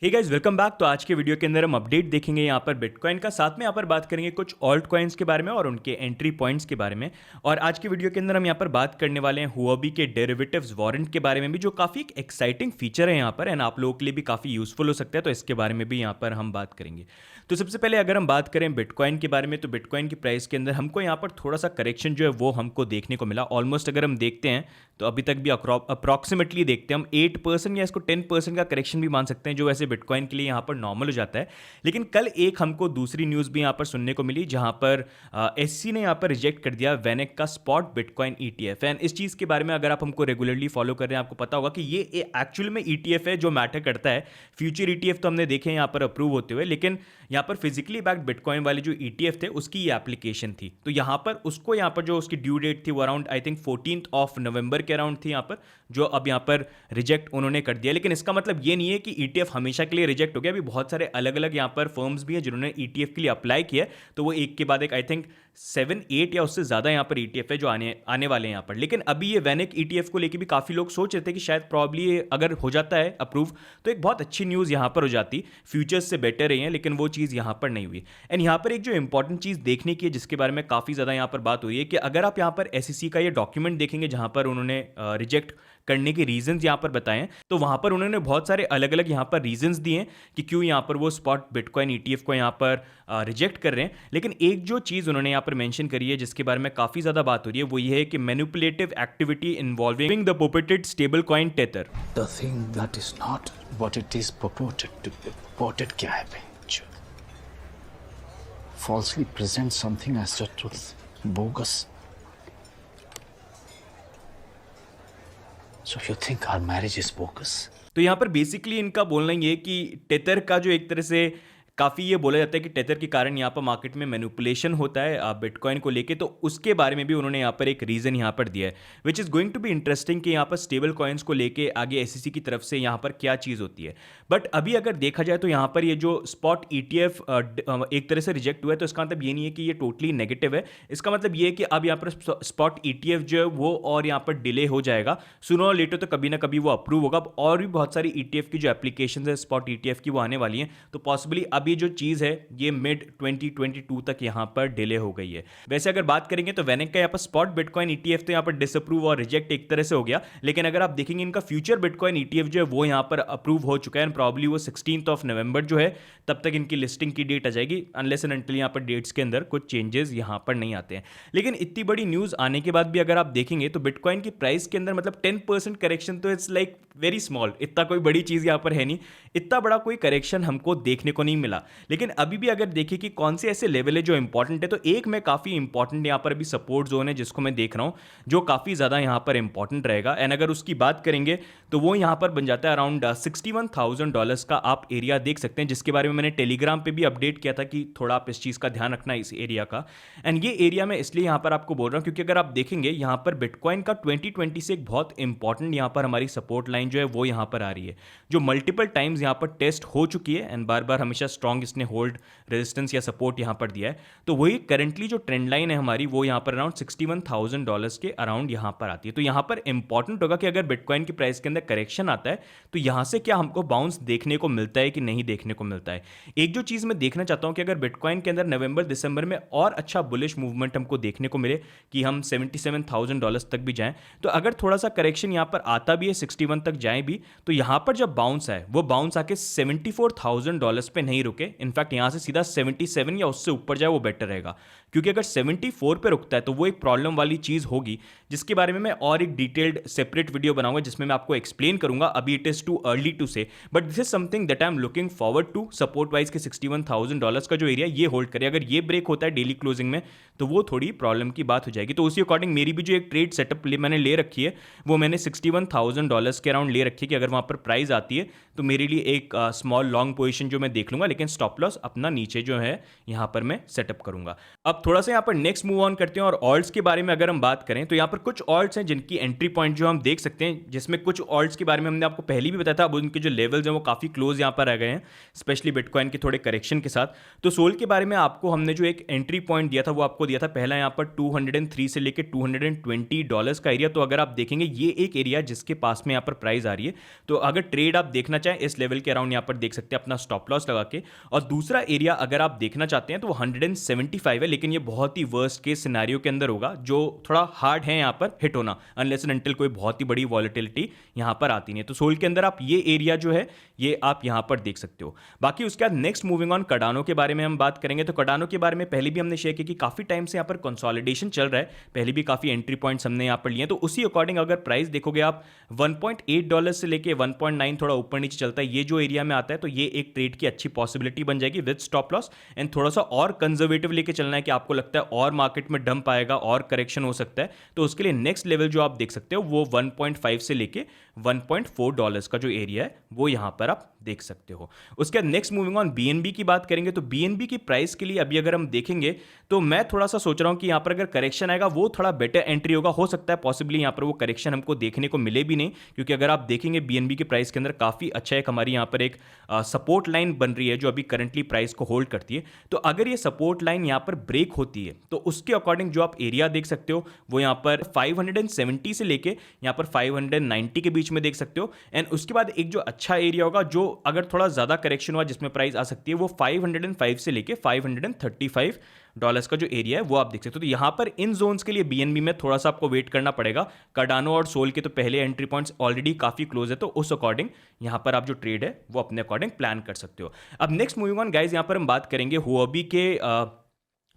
Hey guys welcome back. तो आज के वीडियो के अंदर हम अपडेट देखेंगे यहाँ पर बिटकॉइन का, साथ में यहाँ पर बात करेंगे कुछ ऑल्ट कॉइन्स के बारे में और उनके एंट्री पॉइंट्स के बारे में। और आज के वीडियो के अंदर हम यहाँ पर बात करने वाले हैं हुओबी के डेरिवेटिव्स वारंट के बारे में भी, जो काफ़ी एक एक्साइटिंग फीचर है यहाँ पर एंड आप लोगों के लिए भी काफ़ी यूजफुल हो सकता है। तो इसके बारे में भी यहाँ पर हम बात करेंगे। तो सबसे पहले अगर हम बात करें बिटकॉइन के बारे में, तो बिटकॉइन की प्राइस के अंदर हमको यहाँ पर थोड़ा सा करेक्शन जो है वो हमको देखने को मिला। ऑलमोस्ट अगर हम देखते हैं तो अभी तक भी अप्रॉक्सीमेटली देखते हैं हम 8% या इसको 10% का करेक्शन भी मान सकते हैं, जो वैसे बिटकॉइन के लिए यहाँ पर नॉर्मल हो जाता है। लेकिन कल एक हमको दूसरी न्यूज़ भी यहाँ पर सुनने को मिली, जहाँ पर एससी ने यहाँ पर रिजेक्ट कर दिया वेनेक का स्पॉट बिटकॉइन ईटीएफ। एंड इस चीज़ के बारे में अगर आप हमको रेगुलरली फॉलो कर रहे हैं, आपको पता होगा कि ये एक्चुअल में ईटीएफ है जो मैटर करता है। फ्यूचर ईटीएफ तो हमने देखे हैं यहाँ पर अप्रूव होते हुए, लेकिन यहाँ पर फिजिकली बैक्ड बिटकॉइन वाले जो ईटीएफ थे उसकी ये एप्लीकेशन थी। तो यहाँ पर उसको यहाँ पर जो उसकी ड्यू डेट थी वो अराउंड आई थिंक 14 नवंबर के अराउंड थी यहाँ पर, जो अब यहाँ पर रिजेक्ट उन्होंने कर दिया। लेकिन इसका मतलब ये नहीं है कि ईटीएफ हमेशा के लिए रिजेक्ट हो गया। अभी बहुत सारे अलग अलग यहाँ पर फर्म्स भी हैं जिन्होंने ईटीएफ के लिए अप्लाई किया, तो वो एक के बाद एक आई थिंक 7-8 या उससे ज़्यादा यहाँ पर ईटीएफ है जो आने वाले हैं यहाँ पर। लेकिन अभी ये वेनेक ईटीएफ को लेकर भी काफ़ी लोग सोच रहे थे कि शायद प्रॉब्ली अगर हो जाता है अप्रूव तो एक बहुत अच्छी न्यूज़ यहाँ पर हो जाती, फ्यूचर्स से बेटर रही है, लेकिन वो चीज़ यहाँ पर नहीं हुई। एंड यहाँ पर एक जो इंपॉर्टेंट चीज़ देखने की है, जिसके बारे में काफ़ी ज़्यादा यहाँ पर बात हो रही है, कि अगर आप यहाँ पर एसईसी का ये डॉक्यूमेंट देखेंगे जहाँ पर उन्होंने रिजेक्ट करने के रीजंस यहाँ पर बताए हैं, तो वहाँ पर उन्होंने बहुत सारे अलग अलग यहाँ पर रीजंस दिए हैं कि क्यों यहाँ पर वो स्पॉट बिटकॉइन ईटीएफ को यहाँ पर रिजेक्ट कर रहे हैं। लेकिन एक जो चीज़ उन्होंने यहाँ पर मेंशन करी है जिसके बारे में काफ़ी ज़्यादा बात हो रही है, वो ये है कि manipulative activity involving the purported stable coin tether. The thing that is not what it is purported to be. Purported क्या है bench? Falsely present something as the truth. Bogus. So you think our marriage is bogus? तो यहाँ पर basically इनका बोलना ये है कि टेथर का जो एक तरह से काफ़ी ये बोला जाता है कि टेथर के कारण यहाँ पर मार्केट में मैनिपुलेशन होता है बिटकॉइन को लेके, तो उसके बारे में भी उन्होंने यहाँ पर एक रीज़न यहाँ पर दिया है, which is going to be interesting कि यहाँ पर स्टेबल कॉइन्स को लेके आगे एसईसी की तरफ से यहाँ पर क्या चीज़ होती है। बट अभी अगर देखा जाए तो यहाँ पर ये जो स्पॉट ईटीएफ एक तरह से रिजेक्ट हुआ है, तो इसका मतलब ये नहीं है कि ये टोटली नेगेटिव है। इसका मतलब ये है कि अब यहाँ पर स्पॉट ईटीएफ जो है वो और यहाँ पर डिले हो जाएगा, सुनो और लेटर तो कभी ना कभी वो अप्रूव होगा। अब और भी बहुत सारी ईटीएफ की जो एप्लीकेशन है स्पॉट ईटीएफ की वो आने वाली हैं, तो पॉसिबली अब ये जो चीज़ है ये मिड 2022 तक यहाँ पर डिले हो गई है। वैसे अगर बात करेंगे तो वेनेक का यहाँ पर स्पॉट बिटकॉइन ईटीएफ तो यहाँ पर डिसअप्रूव और रिजेक्ट एक तरह से हो गया, लेकिन अगर आप देखेंगे इनका फ्यूचर बिटकॉइन ईटीएफ जो है वो यहाँ पर अप्रूव हो चुका है। प्रॉब्ली वो 16 नवंबर जो है तब तक इनकी लिस्टिंग की डेट आ जाएगी, अनलेस एंड अनटिल यहाँ पर डेट्स के अंदर कुछ चेंजेस यहाँ पर नहीं आते हैं। लेकिन इतनी बड़ी न्यूज़ आने के बाद भी अगर आप देखेंगे तो बिटकॉइन की प्राइस के अंदर मतलब 10% करेक्शन तो इट्स लाइक वेरी स्मॉल, इतना कोई बड़ी चीज़ यहाँ पर है नहीं, इतना बड़ा कोई करेक्शन हमको देखने को नहीं मिला। लेकिन अभी भी अगर देखिए कि कौन से ऐसे लेवल है जो इंपॉर्टेंट है, तो एक में काफ़ी इंपॉर्टेंट यहाँ पर अभी सपोर्ट जोन है जिसको मैं देख रहा हूँ, जो काफ़ी ज़्यादा यहाँ पर इंपॉर्टेंट रहेगा। एंड अगर उसकी बात करेंगे तो वो यहाँ पर बन जाता है अराउंड $61,000 का आप एरिया देख सकते हैं, जिसके बारे में मैंने टेलीग्राम पे भी अपडेट किया था कि थोड़ा आप इस चीज़ का ध्यान रखना इस एरिया का। एंड ये एरिया मैं इसलिए यहाँ पर आपको बोल रहा हूँ क्योंकि अगर आप देखेंगे यहाँ पर बिटकॉइन का 2020 से एक बहुत इंपॉर्टेंट यहाँ पर हमारी सपोर्ट लाइन जो है वो यहाँ पर आ रही है, जो मल्टीपल टाइम्स यहाँ पर टेस्ट हो चुकी है एंड बार बार हमेशा स्ट्रॉन्ग इसने होल्ड रेजिस्टेंस या सपोर्ट यहाँ पर दिया है। तो वही करंटली जो ट्रेंड लाइन है हमारी वो यहाँ पर अराउंड $61,000 के अराउंड यहाँ पर आती है। तो यहाँ पर इंपॉर्टेंट होगा कि अगर बिटकॉइन की प्राइस के अंदर करेक्शन आता है तो यहाँ से क्या हमको बाउंस देखने को मिलता है कि नहीं देखने को मिलता है। एक जो चीज़ मैं देखना चाहता हूँ कि अगर बिटकॉइन के अंदर नवंबर दिसंबर में और अच्छा बुलिश मूवमेंट हमको देखने को मिले कि हम $77,000 तक भी जाएं, तो अगर थोड़ा सा करेक्शन यहाँ पर आता भी है 61 तक जाए भी, तो यहाँ पर जब बाउंस आए वो बाउंस आके $74,000 पे नहीं रुके, इनफैक्ट यहाँ से सीधा 77 या उससे ऊपर जाए वो बेटर रहेगा। क्योंकि अगर 74 पे रुकता है तो वो एक प्रॉब्लम वाली चीज़ होगी, जिसके बारे में मैं और एक डिटेल्ड सेपरेट वीडियो बनाऊंगा जिसमें मैं आपको एक्सप्लेन करूंगा। अभी it is too early to say, but this is something that I am looking forward to. Support wise के $61,000 का जो एरिया ये होल्ड करे, अगर ये ब्रेक होता है डेली क्लोजिंग में तो वो थोड़ी प्रॉब्लम की बात हो जाएगी। तो उसी अकॉर्डिंग मेरी भी जो एक ट्रेड सेटअप मैंने ले रखी है वो मैंने $61,000 के अराउंड ले रखी है कि अगर वहाँ पर प्राइस आती है तो मेरे लिए एक स्मॉल लॉन्ग पोजिशन जो मैं देख लूंगा। लेकिन सेकेंड स्टॉप लॉस अपना नीचे जो है यहाँ पर मैं सेटअप करूंगा। अब थोड़ा सा यहाँ पर नेक्स्ट मूव ऑन करते हैं और ऑल्ट्स के बारे में अगर हम बात करें तो यहाँ पर कुछ ऑल्ट्स हैं जिनकी एंट्री पॉइंट जो हम देख सकते हैं, जिसमें कुछ ऑल्ट्स के बारे में हमने आपको पहले भी बताया था। अब उनके जो लेवल्स हैं वो काफ़ी क्लोज यहाँ पर आ गए हैं, स्पेशली बिटकॉइन के थोड़े करेक्शन के साथ। तो सोल के बारे में आपको हमने जो एक एंट्री पॉइंट दिया था वो आपको दिया था पहला यहाँ पर 203 से लेकर $220 का एरिया। तो अगर आप देखेंगे ये एक एरिया जिसके पास में यहाँ पर प्राइस आ रही है, तो अगर ट्रेड आप देखना चाहें इस लेवल के अराउंड यहाँ पर देख सकते हैं अपना स्टॉप लॉस लगा के। और दूसरा एरिया अगर आप देखना चाहते हैं तो वो 175 है, लेकिन ये बहुत ही वर्स्ट केस सिनेरियो के अंदर होगा, जो थोड़ा हार्ड है यहाँ पर हिट होना, अनलेस एंड अनटिल कोई बहुत ही बड़ी वॉलेटिलिटी यहाँ पर आती नहीं है। तो सोल के अंदर आप ये एरिया जो है ये आप यहाँ पर देख सकते हो। बाकी उसके बाद नेक्स्ट मूविंग ऑन कार्डानो के बारे में हम बात करेंगे। तो कार्डानो के बारे में पहले भी हमने शेयर किया कि काफ़ी टाइम से यहाँ पर कंसोलिडेशन चल रहा है, पहले भी काफ़ी एंट्री पॉइंट्स हमने यहाँ पर लिए हैं। तो उसी अकॉर्डिंग अगर प्राइस देखोगे आप $1.8 से लेके 1.9 थोड़ा ऊपर नीचे चलता है, ये जो एरिया में आता है, तो ये एक ट्रेड की अच्छी पॉसिबिलिटी बन जाएगी विद स्टॉप लॉस। एंड थोड़ा सा और कंजर्वेटिव लेके चलना है कि आपको लगता है और मार्केट में डंप आएगा और करेक्शन हो सकता है, तो उसके लिए नेक्स्ट लेवल जो आप देख सकते हो वो 1.5 से लेके $1.4 का जो एरिया है वो यहां पर आप देख सकते हो। उसके बाद नेक्स्ट मूविंग ऑन बीएनबी की बात करेंगे। तो बीएनबी की प्राइस के लिए अभी अगर हम देखेंगे तो मैं थोड़ा सा सोच रहा हूं कि यहां पर अगर करेक्शन आएगा वो थोड़ा बेटर एंट्री होगा। हो सकता है पॉसिबली यहां पर वो करेक्शन हमको देखने को मिले भी नहीं, क्योंकि अगर आप देखेंगे बीएनबी के प्राइस के अंदर काफी अच्छा एक हमारी यहां पर एक सपोर्ट लाइन बन रही है जो अभी करंटली प्राइस को होल्ड करती है। तो अगर ये सपोर्ट लाइन यहां पर ब्रेक होती है तो उसके अकॉर्डिंग जो आप एरिया देख सकते हो वो यहां पर 570 से लेके यहां पर 590 के बीच में देख सकते हो। एंड उसके बाद एक जो अच्छा एरिया होगा जो अगर थोड़ा ज्यादा करेक्शन हुआ जिसमें प्राइस आ सकती है वो 505 से लेके $535 का जो एरिया है वो आप देख सकते हो। तो यहां पर इन जोन्स के लिए बीएनबी में थोड़ा सा आपको वेट करना पड़ेगा। कार्डानो और सोल के तो पहले एंट्री पॉइंट्स ऑलरेडी काफी क्लोज है, तो उस अकॉर्डिंग यहां पर आप जो ट्रेड है वो अपने अकॉर्डिंग प्लान कर सकते हो। अब नेक्स्ट मूविंग ऑन गाइज, यहां पर हम बात करेंगे हुओबी के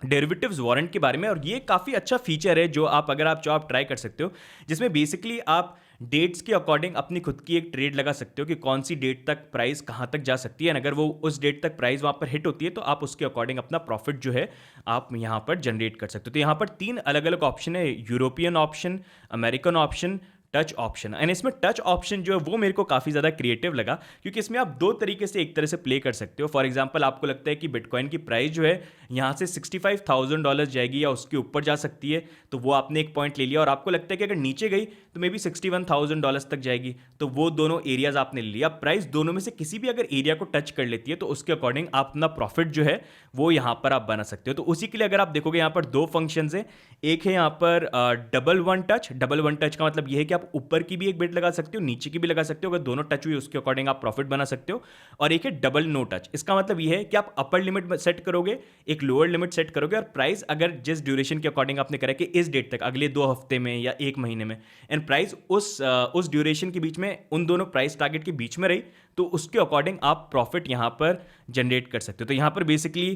डेरिवेटिव्स वारंट के बारे में। और ये काफ़ी अच्छा फीचर है जो आप अगर आप चाहो आप ट्राई कर सकते हो, जिसमें बेसिकली आप डेट्स के अकॉर्डिंग अपनी खुद की एक ट्रेड लगा सकते हो कि कौन सी डेट तक प्राइस कहाँ तक जा सकती है। अगर वो उस डेट तक प्राइस वहाँ पर हिट होती है तो आप उसके अकॉर्डिंग अपना प्रॉफिट जो है आप यहाँ पर जनरेट कर सकते हो। तो यहाँ पर 3 अलग अलग ऑप्शन है, European option, American option, touch option. And इसमें टच ऑप्शन जो है वो मेरे को काफ़ी ज़्यादा क्रिएटिव लगा, क्योंकि इसमें आप 2 तरीके से एक तरह से प्ले कर सकते हो। फॉर एग्जांपल आपको लगता है कि बिटकॉइन की प्राइस जो है यहाँ से $65,000 जाएगी या उसके ऊपर जा सकती है, तो वो आपने एक पॉइंट ले लिया। और आपको लगता है कि अगर नीचे गई तो मे बी $61,000 तक जाएगी, तो वो दोनों एरियाज आपने ले लिया। प्राइस दोनों में से किसी भी अगर एरिया को टच कर लेती है तो उसके अकॉर्डिंग आप अपना प्रॉफिट जो है वो यहाँ पर आप बना सकते हो। तो उसी के लिए अगर आप देखोगे यहाँ पर 2 फंक्शंस हैं। एक है यहाँ पर डबल वन टच का मतलब ये है कि आप ऊपर की भी एक बिट लगा सकते हो, नीचे की भी लगा सकते हो, अगर दोनों टच हुई उसके अकॉर्डिंग आप प्रॉफिट बना सकते हो। और एक है डबल नो टच, इसका मतलब ये है कि आप अपर लिमिट सेट करोगे, एक लोअर लिमिट सेट करोगे, और प्राइस अगर जिस ड्यूरेशन के अकॉर्डिंग आपने करा कि इस डेट तक अगले 2 हफ्ते में या 1 महीने में, एंड प्राइस उस ड्यूरेशन के बीच में उन दोनों प्राइस टारगेट के बीच में रही, तो उसके अकॉर्डिंग आप प्रॉफिट यहाँ पर जनरेट कर सकते हो। तो यहाँ पर बेसिकली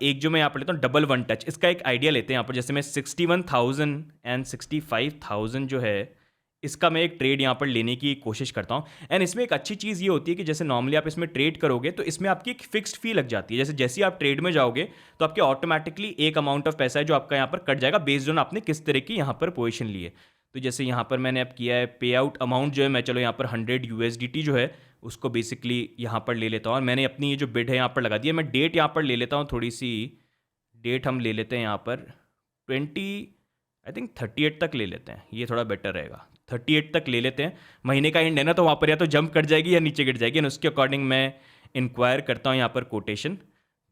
एक जो मैं यहाँ पर लेता हूँ डबल वन टच, इसका एक आइडिया लेते हैं यहाँ पर। जैसे मैं 61,000 एंड 65,000 जो है इसका मैं एक ट्रेड यहाँ पर लेने की कोशिश करता हूँ। एंड इसमें एक अच्छी चीज़ ये होती है कि जैसे नॉर्मली आप इसमें ट्रेड करोगे तो इसमें आपकी एक फिक्स्ड फी लग जाती है। जैसे ही आप ट्रेड में जाओगे तो आपके ऑटोमेटिकली एक अमाउंट ऑफ पैसा है जो आपका यहाँ पर कट जाएगा बेस्ड ऑन आपने किस तरह की यहाँ पर पोजीशन ली है। तो जैसे यहाँ पर मैंने अब किया है पे आउट अमाउंट जो है, मैं चलो यहाँ पर 100 USDT जो है उसको बेसिकली यहाँ पर ले लेता हूँ, और मैंने अपनी ये जो बिड है यहाँ पर लगा दी है। मैं डेट यहाँ पर ले लेता हूँ, थोड़ी सी डेट हम ले लेते हैं यहाँ पर 38 तक ले लेते हैं, ये थोड़ा बेटर रहेगा। 38 तक ले लेते हैं, महीने का एंड है ना, तो वहाँ पर या तो जंप कर जाएगी या नीचे गिर जाएगी, एंड उसके अकॉर्डिंग मैं इंक्वायर करता हूँ यहाँ पर कोटेशन।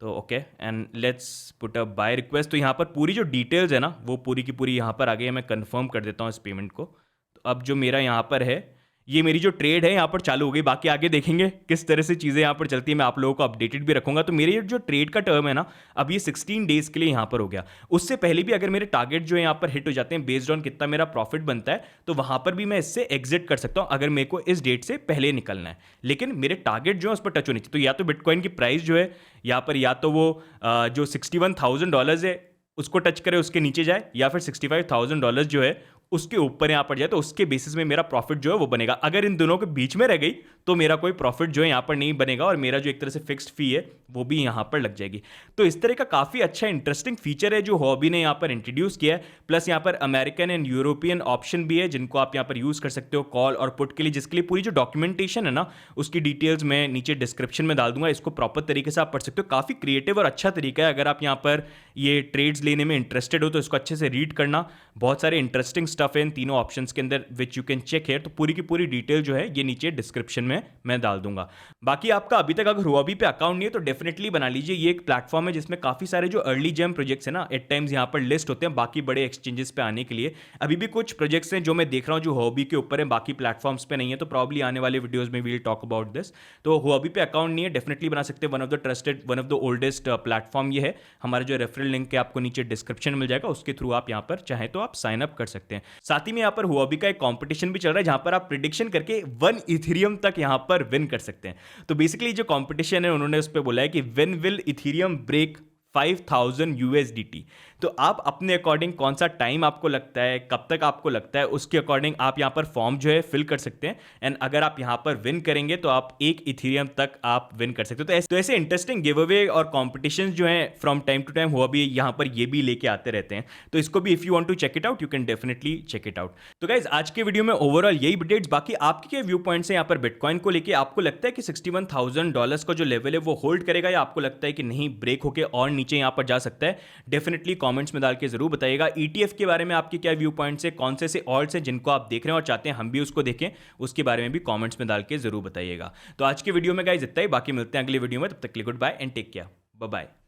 तो okay, and let's put a buy request. तो यहाँ पर पूरी जो डिटेल्स है ना वो पूरी की पूरी यहाँ पर आ गई है। मैं कंफर्म कर देता हूँ इस पेमेंट को। तो अब जो मेरा यहाँ पर है, ये मेरी जो ट्रेड है यहाँ पर चालू हो गई। बाकी आगे देखेंगे किस तरह से चीज़ें यहाँ पर चलती है, मैं आप लोगों को अपडेटेड भी रखूंगा। तो मेरे जो ट्रेड का टर्म है ना, अब ये 16 डेज़ के लिए यहाँ पर हो गया। उससे पहले भी अगर मेरे टारगेट जो है यहाँ पर हिट हो जाते हैं बेस्ड ऑन कितना मेरा प्रॉफिट बनता है, तो वहाँ पर भी मैं इससे एग्जिट कर सकता हूँ अगर मेरे को इस डेट से पहले निकलना है। लेकिन मेरे टारगेट जो है उस पर टच होनी चाहिए। तो या तो बिटकॉइन की प्राइस जो है यहाँ पर या तो वो जो $61,000 है उसको टच करे, उसके नीचे जाए, या फिर $65,000 जो है उसके ऊपर यहाँ पर जाए तो उसके बेसिस में मेरा प्रॉफिट जो है वो बनेगा। अगर इन दोनों के बीच में रह गई तो मेरा कोई प्रॉफिट जो है यहाँ पर नहीं बनेगा और मेरा जो एक तरह से फिक्स्ड फी है वो भी यहाँ पर लग जाएगी। तो इस तरह का काफ़ी अच्छा इंटरेस्टिंग फीचर है जो हॉबी ने यहाँ पर इंट्रोड्यूस किया है। प्लस यहाँ पर अमेरिकन एंड यूरोपियन ऑप्शन भी है जिनको आप यहाँ पर यूज़ कर सकते हो कॉल और पुट के लिए, जिसके लिए पूरी जो डॉक्यूमेंटेशन है ना उसकी डिटेल्स मैं नीचे डिस्क्रिप्शन में डाल दूंगा। इसको प्रॉपर तरीके से आप पढ़ सकते हो। काफ़ी क्रिएटिव और अच्छा तरीका है। अगर आप यहाँ पर ये ट्रेड्स लेने में इंटरेस्टेड हो तो इसको अच्छे से रीड करना। बहुत सारे इंटरेस्टिंग स्टफ है इन तीनों ऑप्शंस के अंदर विच यू कैन चेक है। तो पूरी की पूरी डिटेल जो है ये नीचे डिस्क्रिप्शन में मैं डाल दूंगा। बाकी आपका अभी तक अगर हुआबी पे अकाउंट नहीं है तो डेफिनेटली बना लीजिए। ये एक प्लेटफॉर्म है जिसमें काफ़ी सारे जो अर्ली जेम प्रोजेक्ट्स हैं ना एट टाइम्स यहाँ पर लिस्ट होते हैं बाकी बड़े एक्सचेंजेस पे आने के लिए। अभी भी कुछ प्रोजेक्ट्स हैं जो मैं देख रहा हूँ जो हॉबी के ऊपर है, बाकी प्लेटफॉर्म्स पे नहीं है। तो प्रॉब्ली आने वाले वीडियोस में वील टॉक अबाउट दिस। तो हॉबी पे अकाउंट नहीं है डेफिनेटली बना सकते हैं। One of the trusted, one of the oldest platform ये है। हमारा जो रेफरल लिंक है आपको नीचे डिस्क्रिप्शन मिल जाएगा, उसके थ्रू आप यहाँ पर चाहें तो आप साइन अप कर सकते हैं। साथ ही में यहाँ पर हॉबी का एक कॉम्पिटिशन भी चल रहा है जहाँ पर आप प्रिडिक्शन करके 1 इथेरियम तक यहाँ पर विन कर सकते हैं। तो बेसिकली जो कॉम्पिटिशन है उन्होंने उस पर बोला है कि when will Ethereum break 5000 USDT। तो आप अपने अकॉर्डिंग कौन सा टाइम आपको लगता है, कब तक आपको लगता है, उसके अकॉर्डिंग आप यहाँ पर फॉर्म जो है फिल कर सकते हैं। एंड अगर आप यहाँ पर विन करेंगे तो आप 1 इथेरियम तक आप विन कर सकते हो। तो ऐसे इंटरेस्टिंग गिव अवे और कॉम्पिटिशन जो है फ्रॉम टाइम टू टाइम हुआ भी यहाँ पर ये भी लेके आते रहते हैं। तो इसको भी if you want to check it out you can definitely check it out. तो गाइज आज के वीडियो में ओवरऑल यही अपडेट्स। बाकी आपके क्या व्यू पॉइंट्स हैं यहाँ पर बिटकॉइन को लेके? आपको लगता है कि $61,000 का जो लेवल है वो होल्ड करेगा या आपको लगता है कि नहीं ब्रेक होके और नीचे यहाँ पर जा सकता है? डेफिनेटली कॉमेंट्स में डाल के जरूर बताइएगा। ETF के बारे में आपके क्या व्यू पॉइंट्स है, कौन से ऑल्ट्स हैं जिनको आप देख रहे हैं और चाहते हैं हम भी उसको देखें, उसके बारे में भी कमेंट्स में डाल के जरूर बताइएगा। तो आज के वीडियो में गाइस इतना ही। बाकी मिलते हैं अगले वीडियो में, तब तक के लिए goodbye and take care, bye bye.